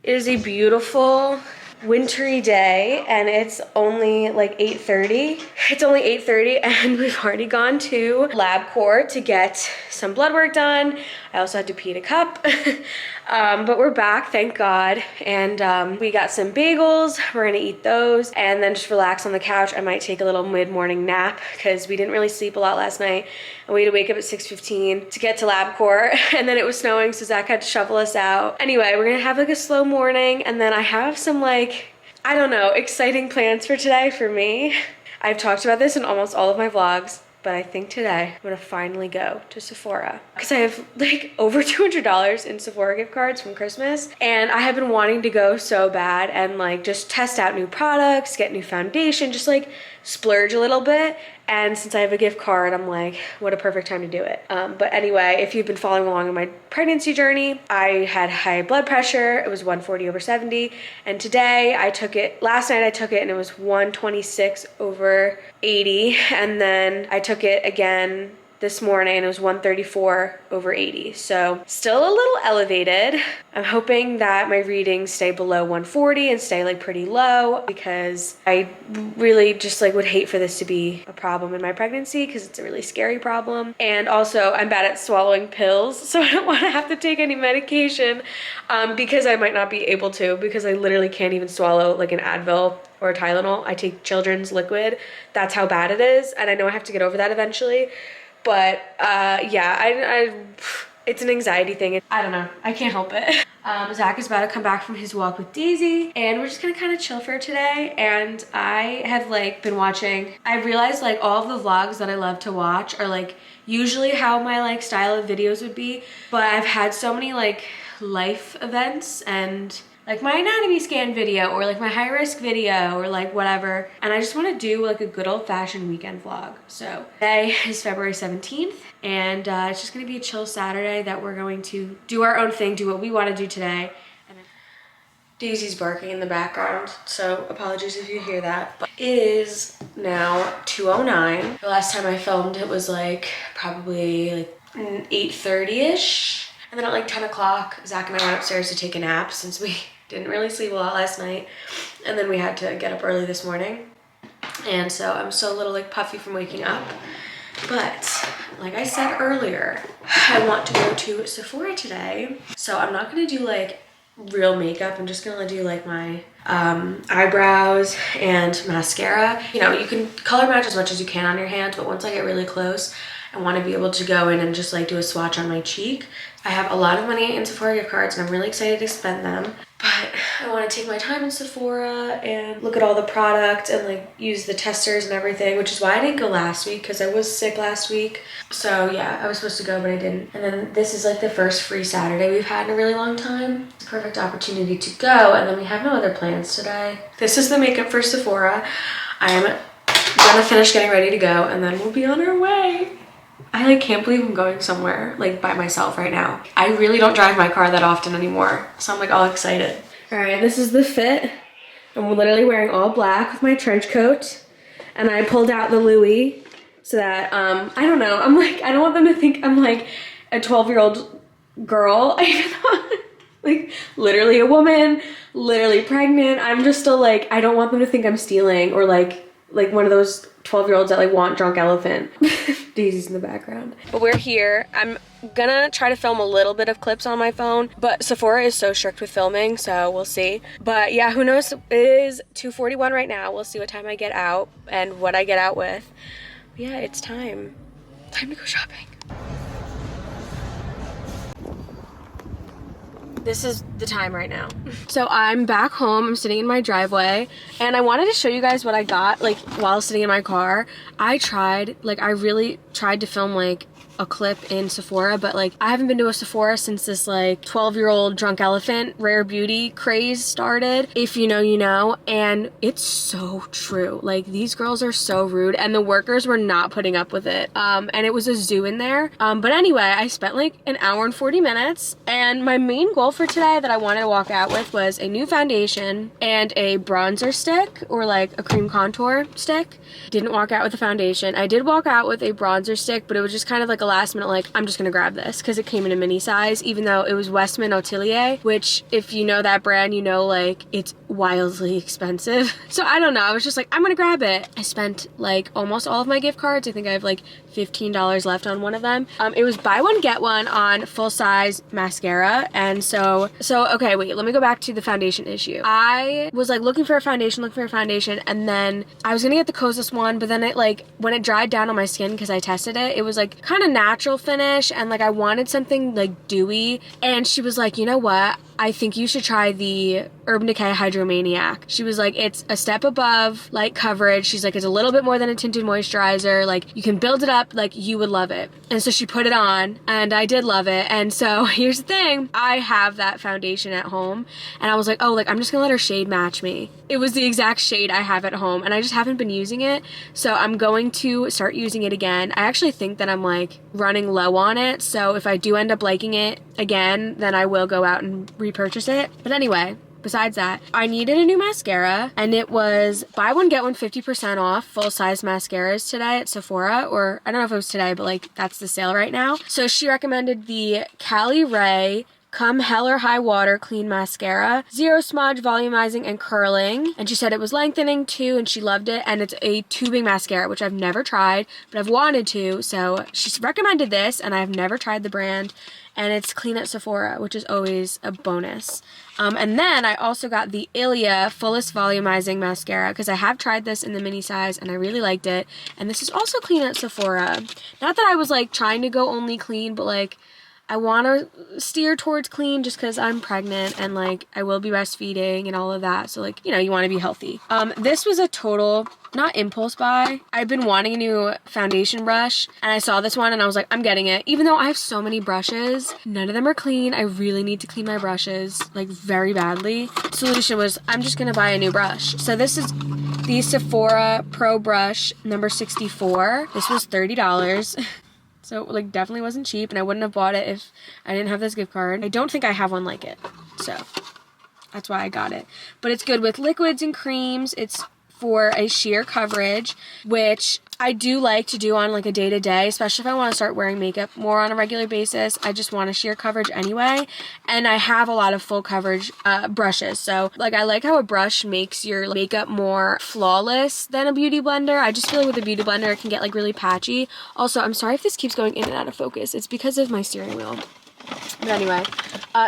It is a beautiful wintry day and it's only like 8:30. It's only 8:30 and we've already gone to LabCorp to get some blood work done. I also had to pee in a cup. But we're back, thank God. And we got some bagels. We're gonna eat those and then just relax on the couch. I might take a little mid-morning nap because we didn't really sleep a lot last night. And we had to wake up at 6:15 to get to LabCorp. And then it was snowing, so Zach had to shovel us out. Anyway, we're gonna have like a slow morning. And then I have some like, I don't know, exciting plans for today for me. I've talked about this in almost all of my vlogs. But I think today I'm gonna finally go to Sephora because I have like over $200 in Sephora gift cards from Christmas, and I have been wanting to go so bad and like just test out new products, get new foundation, just like splurge a little bit. And since I have a gift card, I'm like, what a perfect time to do it. But anyway, if you've been following along in my pregnancy journey, I had high blood pressure. It was 140/70. And today I took it, last night I took it and it was 126/80. And then I took it again this morning and it was 134/80. So still a little elevated. I'm hoping that my readings stay below 140 and stay like pretty low because I really just like would hate for this to be a problem in my pregnancy because it's a really scary problem. And also I'm bad at swallowing pills, so I don't want to have to take any medication because I might not be able to, because I literally can't even swallow like an Advil or a Tylenol. I take children's liquid. That's how bad it is, and I know I have to get over that eventually. But yeah, it's an anxiety thing. I don't know, I can't help it. Zach is about to come back from his walk with Daisy and we're just gonna kind of chill for today. And I have like been watching, I realized like all of the vlogs that I love to watch are like usually how my like style of videos would be, but I've had so many like life events and like my anatomy scan video or like my high risk video or like whatever. And I just want to do like a good old fashioned weekend vlog. So today is February 17th and it's just going to be a chill Saturday that we're going to do our own thing, do what we want to do today. And Daisy's barking in the background, so apologies if you hear that. But it is now 2:09. The last time I filmed it was like probably like 8:30ish. And then at like 10 o'clock, Zach and I went upstairs to take a nap since we didn't really sleep a lot last night. And then we had to get up early this morning. And so I'm still a little like puffy from waking up. But like I said earlier, I want to go to Sephora today. So I'm not gonna do like real makeup. I'm just gonna do like my eyebrows and mascara. You know, you can color match as much as you can on your hand, but once I get really close, I want to be able to go in and just like do a swatch on my cheek. I have a lot of money in Sephora gift cards and I'm really excited to spend them. But I want to take my time in Sephora and look at all the products and like use the testers and everything, which is why I didn't go last week because I was sick last week. So yeah, I was supposed to go, but I didn't. And then this is like the first free Saturday we've had in a really long time. It's a perfect opportunity to go. And then we have no other plans today. This is the makeup for Sephora. I'm gonna finish getting ready to go and then we'll be on our way. I like can't believe I'm going somewhere like by myself right now. I really don't drive my car that often anymore, so I'm like all excited. All right, this is the fit. I'm literally wearing all black with my trench coat, and I pulled out the Louis so that I don't know. I'm like, I don't want them to think I'm like a 12-year-old girl, even though I'm like literally a woman, literally pregnant. I'm just still like, I don't want them to think I'm stealing or like one of those 12-year-olds that like want drunk elephant. Daisy's in the background. But we're here. I'm gonna try to film a little bit of clips on my phone, but Sephora is so strict with filming, so we'll see. But yeah, who knows? It is 2:41 right now. We'll see what time I get out and what I get out with. But yeah, it's time. Time to go shopping. This is the time right now. So I'm back home, I'm sitting in my driveway, and I wanted to show you guys what I got like while sitting in my car. I really tried to film like a clip in Sephora, but like I haven't been to a Sephora since this like 12-year-old drunk elephant rare beauty craze started. If you know, you know. And it's so true. Like these girls are so rude and the workers were not putting up with it. And it was a zoo in there. But anyway, I spent like an hour and 40 minutes and my main goal for today that I wanted to walk out with was a new foundation and a bronzer stick or like a cream contour stick. Didn't walk out with a foundation. I did walk out with a bronzer stick, but it was just kind of like a last minute like, I'm just gonna grab this because it came in a mini size, even though it was Westman Atelier, which if you know that brand, you know like it's wildly expensive. So I don't know, I was just like, I'm gonna grab it. I spent like almost all of my gift cards. I think I have like $15 left on one of them. It was buy one get one on full size mascara. And so okay, wait, let me go back to the foundation issue. I was like looking for a foundation, and then I was gonna get the Kosas one, but then it like, when it dried down on my skin, because I tested it, it was like kind of natural finish, and like I wanted something like dewy, and she was like, you know what, I think you should try the Urban Decay Hydromaniac. She was like, it's a step above light coverage. She's like, it's a little bit more than a tinted moisturizer. Like, you can build it up, like, you would love it. And so she put it on, and I did love it. And so here's the thing. I have that foundation at home, and I was like, oh, like, I'm just gonna let her shade match me. It was the exact shade I have at home, and I just haven't been using it. So I'm going to start using it again. I actually think that I'm, like, running low on it. So if I do end up liking it again, then I will go out and repurchase it. But anyway, besides that, I needed a new mascara, and it was buy one get one 50% off full size mascaras today at Sephora, or I don't know if it was today, but like that's the sale right now. So she recommended the Cali Ray Come Hell or High Water Clean Mascara, zero smudge, volumizing, and curling. And she said it was lengthening too, and she loved it. And it's a tubing mascara, which I've never tried, but I've wanted to. So she recommended this, and I've never tried the brand. And it's clean at Sephora, which is always a bonus. And then I also got the Ilia Fullest Volumizing Mascara, because I have tried this in the mini size, and I really liked it. And this is also clean at Sephora. Not that I was, like, trying to go only clean, but, like, I want to steer towards clean just because I'm pregnant and like I will be breastfeeding and all of that. So like, you know, you want to be healthy. This was a total, not impulse buy. I've been wanting a new foundation brush, and I saw this one and I was like, I'm getting it. Even though I have so many brushes, none of them are clean. I really need to clean my brushes like very badly. Solution was, I'm just going to buy a new brush. So this is the Sephora Pro Brush number 64. This was $30. So, like, definitely wasn't cheap, and I wouldn't have bought it if I didn't have this gift card. I don't think I have one like it, so that's why I got it. But it's good with liquids and creams. It's for a sheer coverage, which I do like to do on, like, a day-to-day, especially if I want to start wearing makeup more on a regular basis. I just want a sheer coverage anyway, and I have a lot of full coverage brushes. So, like, I like how a brush makes your makeup more flawless than a beauty blender. I just feel like with a beauty blender, it can get, like, really patchy. Also, I'm sorry if this keeps going in and out of focus. It's because of my steering wheel. But anyway,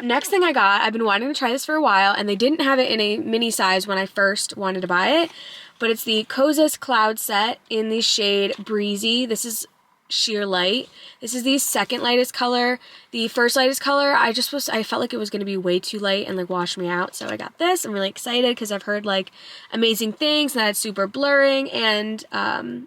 next thing I got, I've been wanting to try this for a while, and they didn't have it in a mini size when I first wanted to buy it, but it's the Kosas Cloud Set in the shade Breezy. This is sheer light. This is the second lightest color. The first lightest color, I felt like it was going to be way too light and like wash me out, so I got this. I'm really excited because I've heard like amazing things, and that it's super blurring, and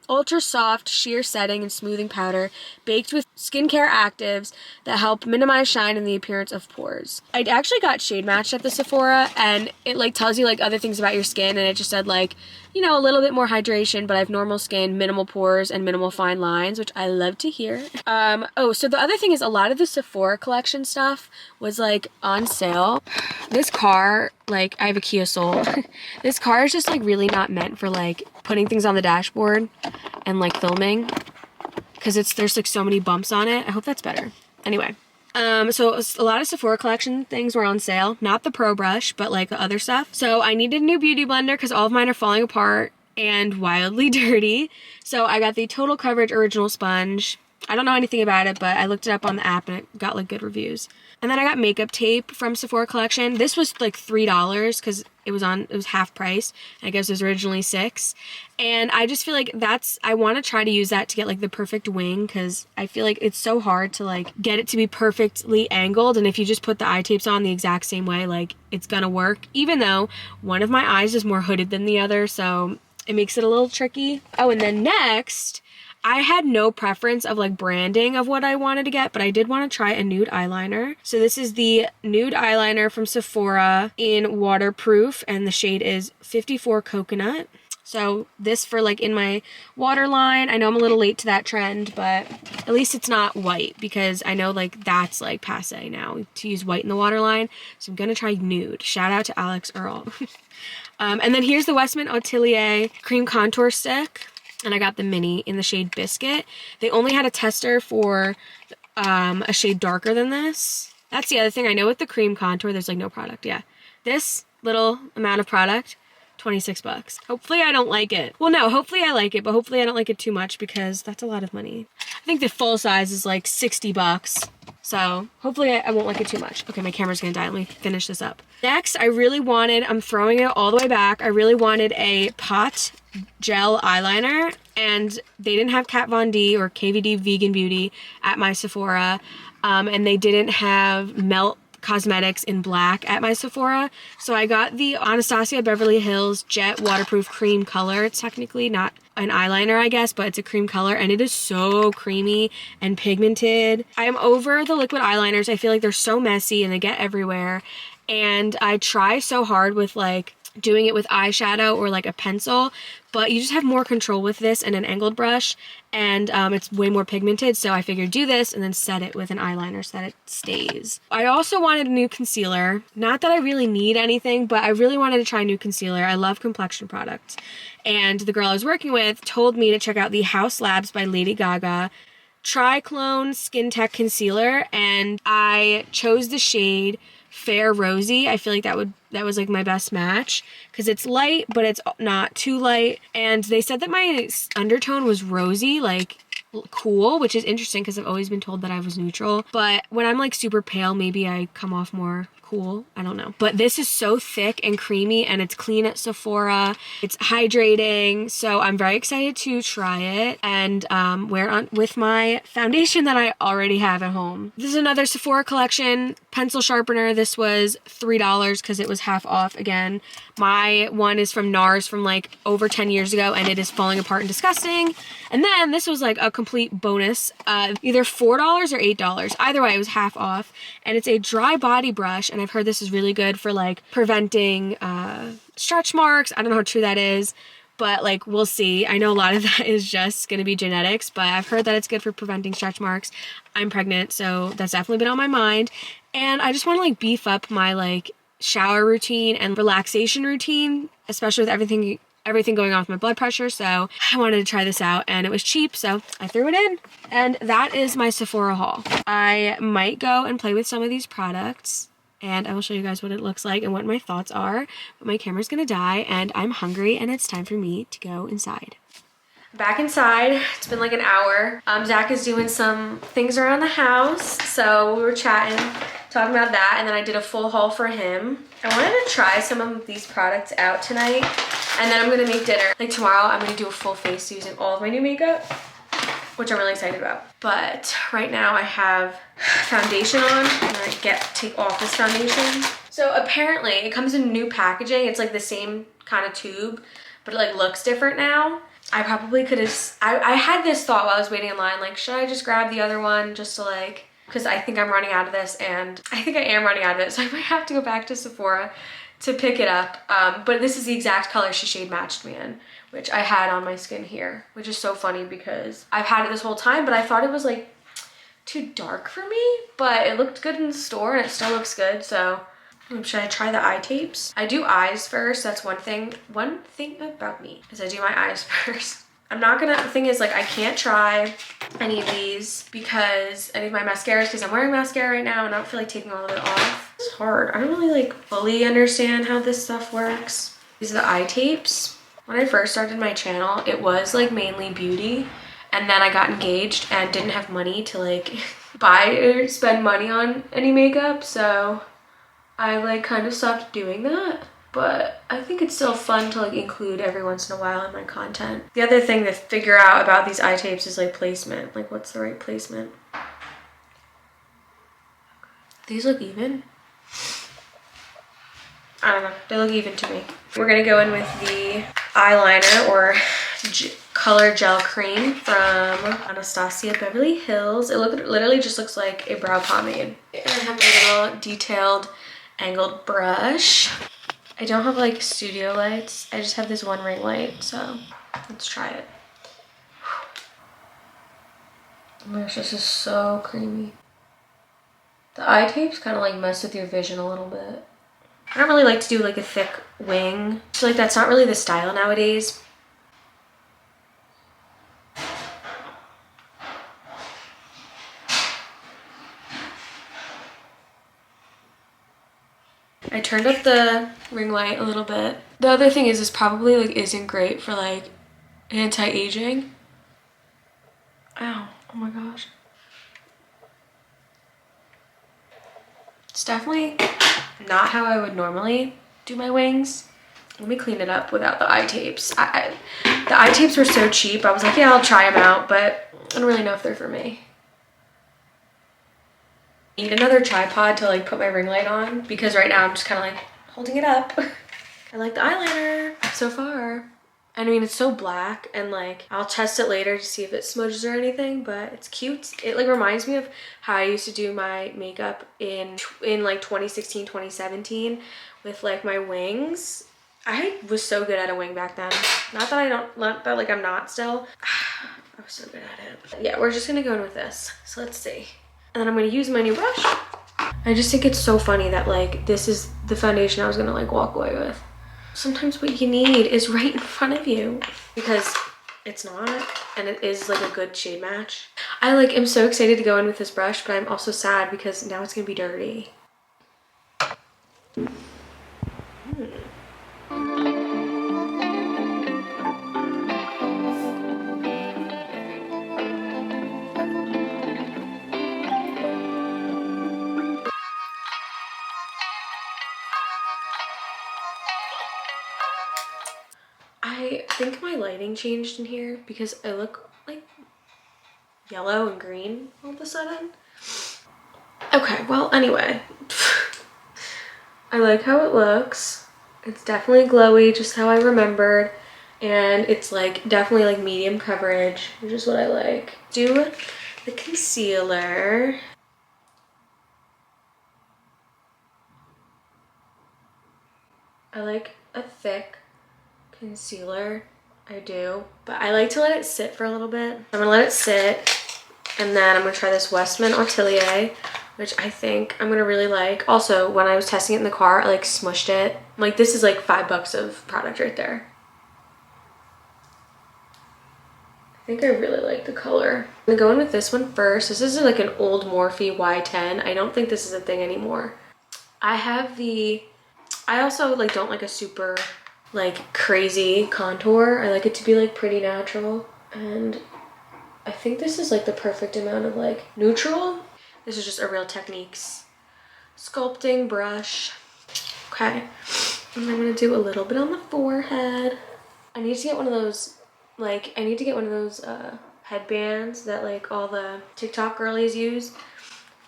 ultra soft sheer setting and smoothing powder baked with skincare actives that help minimize shine and the appearance of pores. I actually got shade matched at the Sephora, and it like tells you like other things about your skin, and it just said like, you know, a little bit more hydration, but I have normal skin, minimal pores, and minimal fine lines, which I love to hear. Oh, so the other thing is a lot of the Sephora collection stuff was like on sale. This car, like, I have a Kia Soul. This car is just like really not meant for like putting things on the dashboard and like filming, because there's like so many bumps on it. I hope that's better. Anyway. So a lot of Sephora collection things were on sale. Not the Pro Brush, but like the other stuff. So I needed a new beauty blender because all of mine are falling apart and wildly dirty. So I got the Total Coverage Original Sponge. I don't know anything about it, but I looked it up on the app and it got like good reviews. And then I got makeup tape from Sephora collection. This was like $3 because it was half price. I guess it was originally $6. And I just feel like I want to try to use that to get like the perfect wing, because I feel like it's so hard to like get it to be perfectly angled. And if you just put the eye tapes on the exact same way, like it's gonna work, even though one of my eyes is more hooded than the other. So it makes it a little tricky. Oh, and then next, I had no preference of like branding of what I wanted to get, but I did want to try a nude eyeliner. So this is the nude eyeliner from Sephora in Waterproof, and the shade is 54 Coconut. So this for like in my waterline. I know I'm a little late to that trend, but at least it's not white, because I know like that's like passe now to use white in the waterline. So I'm gonna try nude. Shout out to Alex Earl. And then here's the Westman Atelier Cream Contour Stick. and I got the mini in the shade Biscuit. They only had a tester for a shade darker than this. That's the other thing. I know with the cream contour, there's like no product. Yeah. This little amount of product, 26 bucks. Hopefully I don't like it. Well, no, hopefully I like it, but hopefully I don't like it too much because that's a lot of money. I think the full size is like 60 bucks. So hopefully I won't like it too much. Okay, my camera's gonna die. Let me finish this up. Next, I'm throwing it all the way back. I really wanted a pot gel eyeliner, and they didn't have Kat Von D or KVD Vegan Beauty at my Sephora, and they didn't have Melt Cosmetics in black at my Sephora. So I got the Anastasia Beverly Hills Jet Waterproof Cream Color. It's technically not an eyeliner, I guess, but it's a cream color, and it is so creamy and pigmented. I am over the liquid eyeliners. I feel like they're so messy and they get everywhere. And I try so hard with like doing it with eyeshadow or like a pencil, but you just have more control with this and an angled brush, and it's way more pigmented, so I figured do this and then set it with an eyeliner so that it stays. I also wanted a new concealer. Not that I really need anything, but I really wanted to try a new concealer. I love complexion products, and the girl I was working with told me to check out the House Labs by Lady Gaga Triclone Skin Tech Concealer, and I chose the shade Fair Rosy. I feel like that was like my best match because it's light, but it's not too light. And they said that my undertone was rosy, like cool, which is interesting because I've always been told that I was neutral. But when I'm like super pale, maybe I come off more cool. I don't know. But this is so thick and creamy, and it's clean at Sephora. It's hydrating, so I'm very excited to try it and wear it on with my foundation that I already have at home. This is another Sephora collection pencil sharpener. This was $3 because it was half off again. My one is from NARS from like over 10 years ago, and it is falling apart and disgusting. And then this was like a complete bonus, either $4 or $8. Either way, it was half off, and it's a dry body brush, and I've heard this is really good for like preventing stretch marks. I don't know how true that is, but like we'll see. I know a lot of that is just gonna be genetics, but I've heard that it's good for preventing stretch marks. I'm pregnant, so that's definitely been on my mind, and I just want to like beef up my like shower routine and relaxation routine, especially with everything going on with my blood pressure. So I wanted to try this out, and it was cheap, so I threw it in. And that is my Sephora haul. I might go and play with some of these products, and I will show you guys what it looks like and what my thoughts are. But my camera's gonna die, and I'm hungry, and it's time for me to go inside. Back inside. It's been like an hour. Zach is doing some things around the house, so we were chatting, talking about that, and then I did a full haul for him. I wanted to try some of these products out tonight, and then I'm gonna make dinner. Like tomorrow, I'm gonna do a full face using all of my new makeup, which I'm really excited about. But right now I have foundation on. I'm gonna take off this foundation. So apparently it comes in new packaging. It's like the same kind of tube, but it like looks different now. I probably could have, I had this thought while I was waiting in line, like, should I just grab the other one just to like, because I think I'm running out of this, and I think I am running out of it, so I might have to go back to Sephora to pick it up. But this is the exact color she shade matched me in, which I had on my skin here, which is so funny because I've had it this whole time, but I thought it was like too dark for me, but it looked good in the store and it still looks good. So should I try the eye tapes? I do eyes first. That's one thing about me is I do my eyes first. The thing is, like, I can't try any of these because any of my mascaras, because I'm wearing mascara right now and I don't feel like taking all of it off. It's hard. I don't really like fully understand how this stuff works. These are the eye tapes. When I first started my channel, it was like mainly beauty, and then I got engaged and didn't have money to like buy or spend money on any makeup, so I like kind of stopped doing that. But I think it's still fun to like include every once in a while in my content. The other thing to figure out about these eye tapes is like placement. Like, what's the right placement? These look even. I don't know, they look even to me. We're gonna go in with the eyeliner or color gel cream from Anastasia Beverly Hills. It literally just looks like a brow pomade. And I have a little detailed angled brush. I don't have like studio lights. I just have this one ring light, so let's try it. Oh my gosh, this is so creamy. The eye tapes kind of like mess with your vision a little bit. I don't really like to do like a thick wing. I feel like that's not really the style nowadays. I turned up the ring light a little bit. The other thing is this probably like isn't great for like anti-aging. Ow, oh my gosh. It's definitely not how I would normally do my wings. Let me clean it up without the eye tapes. The eye tapes were so cheap. I was like, yeah, I'll try them out, but I don't really know if they're for me. I need another tripod to like put my ring light on because right now I'm just kind of like holding it up. I like the eyeliner so far. I mean, it's so black and like I'll test it later to see if it smudges or anything, but it's cute. It like reminds me of how I used to do my makeup in like 2016, 2017 with like my wings. I was so good at a wing back then. Not that like I'm not still. I was so good at it. Yeah, we're just gonna go in with this. So let's see. And then I'm gonna use my new brush. I just think it's so funny that like this is the foundation I was gonna like walk away with. Sometimes what you need is right in front of you because it's not, and it is like a good shade match. I like am so excited to go in with this brush, but I'm also sad because now it's gonna be dirty. I think my lighting changed in here because I look like yellow and green all of a sudden. Okay, well, anyway. I like how it looks. It's definitely glowy, just how I remembered. And it's like definitely like medium coverage, which is what I like. Do the concealer. I like a thick concealer. I do, but I like to let it sit for a little bit. I'm gonna let it sit, and then I'm gonna try this Westman Atelier, which I think I'm gonna really like. Also, when I was testing it in the car, I like smushed it. Like this is like $5 of product right there. I think I really like the color. I'm gonna go in with this one first. This is like an old Morphe Y10. I don't think this is a thing anymore. I also like don't like a super like crazy contour. I like it to be like pretty natural, and I think this is like the perfect amount of like neutral. This is just a Real Techniques sculpting brush. Okay, and I'm gonna do a little bit on the forehead. I need to get one of those headbands that like all the TikTok girlies use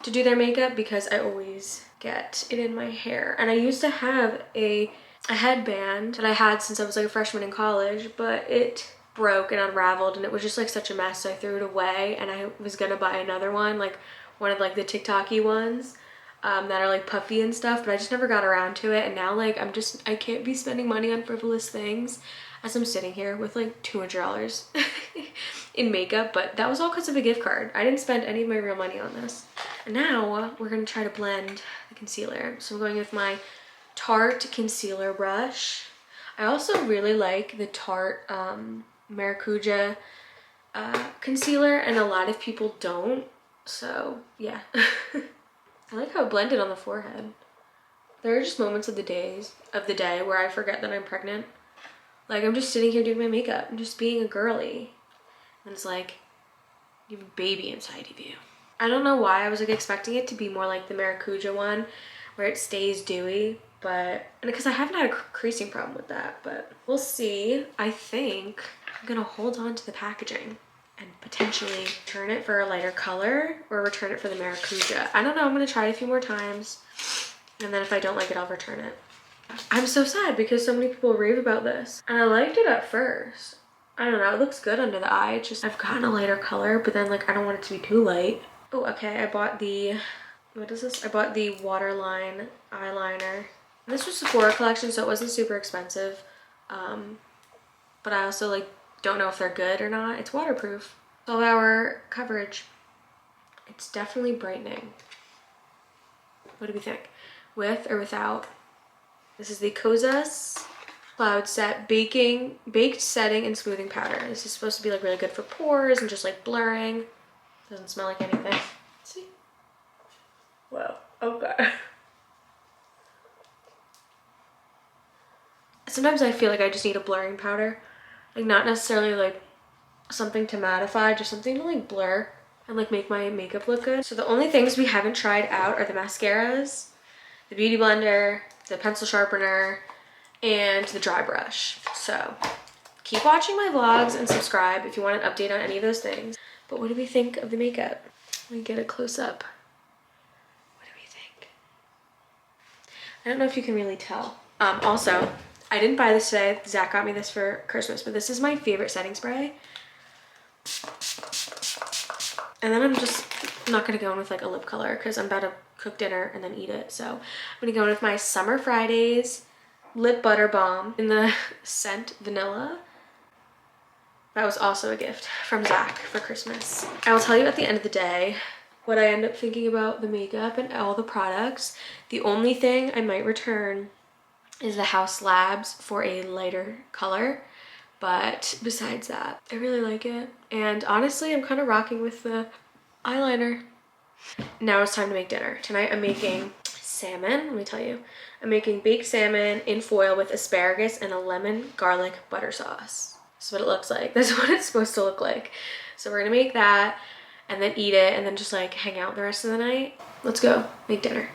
to do their makeup because I always get it in my hair. And I used to have a headband that I had since I was like a freshman in college, but it broke and unraveled and it was just like such a mess, so I threw it away, and I was gonna buy another one, like one of like the TikTok-y ones that are like puffy and stuff, but I just never got around to it. And now like I can't be spending money on frivolous things as I'm sitting here with like $200 in makeup, but that was all because of a gift card. I didn't spend any of my real money on this. And now we're gonna try to blend the concealer. So I'm going with my Tarte concealer brush. I also really like the Tarte Maracuja concealer, and a lot of people don't, so yeah. I like how it blended on the forehead. There are just moments of the day where I forget that I'm pregnant. Like I'm just sitting here doing my makeup and just being a girly, and it's like you have a baby inside of you. I don't know why I was like expecting it to be more like the Maracuja one where it stays dewy, but because I haven't had a creasing problem with that, but we'll see. I think I'm gonna hold on to the packaging and potentially return it for a lighter color or return it for the Maracuja. I don't know, I'm gonna try it a few more times, and then if I don't like it, I'll return it. I'm so sad because so many people rave about this, and I liked it at first. I don't know, it looks good under the eye. It's just I've gotten a lighter color, but then like I don't want it to be too light. Oh, okay, I bought the, what is this? I bought the Waterline eyeliner. This was Sephora collection, so it wasn't super expensive. But I also like don't know if they're good or not. It's waterproof. 12-hour coverage. It's definitely brightening. What do we think? With or without? This is the Kosas Cloud Set Baked Setting and Smoothing Powder. This is supposed to be like really good for pores and just like blurring. Doesn't smell like anything. Let's see. Whoa. Okay. Sometimes I feel like I just need a blurring powder. Like not necessarily like something to mattify, just something to like blur and like make my makeup look good. So the only things we haven't tried out are the mascaras, the beauty blender, the pencil sharpener, and the dry brush. So keep watching my vlogs and subscribe if you want an update on any of those things. But what do we think of the makeup? Let me get a close up. What do we think? I don't know if you can really tell. Also, I didn't buy this today. Zach got me this for Christmas, but this is my favorite setting spray. And then I'm just not gonna go in with like a lip color because I'm about to cook dinner and then eat it. So I'm gonna go in with my Summer Fridays Lip Butter Balm in the scent Vanilla. That was also a gift from Zach for Christmas. I will tell you at the end of the day what I end up thinking about the makeup and all the products. The only thing I might return is the House Labs for a lighter color. But besides that, I really like it. And honestly, I'm kind of rocking with the eyeliner. Now it's time to make dinner. Tonight I'm making salmon, let me tell you. I'm making baked salmon in foil with asparagus and a lemon garlic butter sauce. That's what it looks like. That's what it's supposed to look like. So we're gonna make that and then eat it and then just like hang out the rest of the night. Let's go make dinner.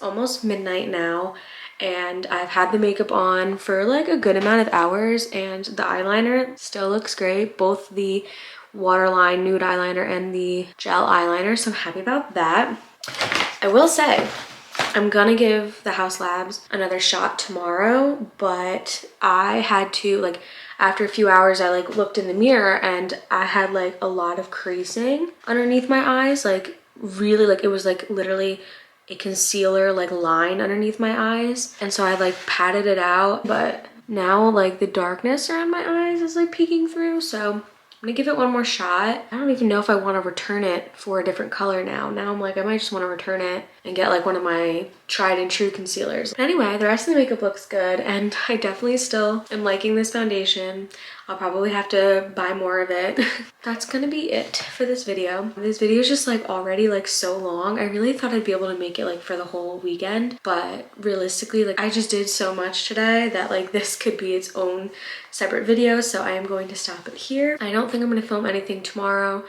Almost midnight now and I've had the makeup on for like a good amount of hours and the eyeliner still looks great, both the waterline nude eyeliner and the gel eyeliner, so I'm happy about that. I will say I'm gonna give the House Labs another shot tomorrow, but I had to like after a few hours I like looked in the mirror and I had like a lot of creasing underneath my eyes, like really like it was like literally a concealer like line underneath my eyes, and so I like patted it out, but now like the darkness around my eyes is like peeking through, so I'm gonna give it one more shot. I don't even know if I want to return it for a different color now. Now I'm like I might just want to return it and get like one of my tried and true concealers. But anyway, the rest of the makeup looks good and I definitely still am liking this foundation. I'll probably have to buy more of it. That's gonna be it for this video. This video is just like already like so long. I really thought I'd be able to make it like for the whole weekend, but realistically like I just did so much today that like this could be its own separate video, so I am going to stop it here. I don't think I'm gonna film anything tomorrow,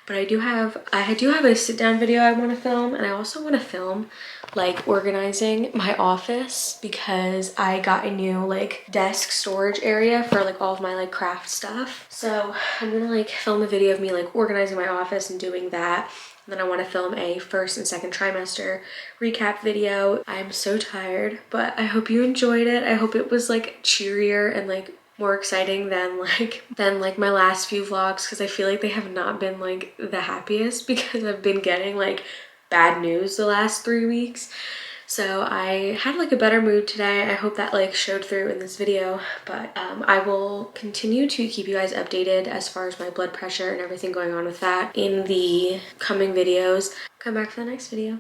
but I do have a sit down video I want to film, and I also want to film like organizing my office because I got a new like desk storage area for like all of my like craft stuff. So I'm gonna like film a video of me like organizing my office and doing that. And then I want to film a first and second trimester recap video. I'm so tired, but I hope you enjoyed it. I hope it was like cheerier and like more exciting than my last few vlogs, because I feel like they have not been like the happiest because I've been getting like bad news the last 3 weeks. So I had like a better mood today. I hope that like showed through in this video, but I will continue to keep you guys updated as far as my blood pressure and everything going on with that in the coming videos. Come back for the next video.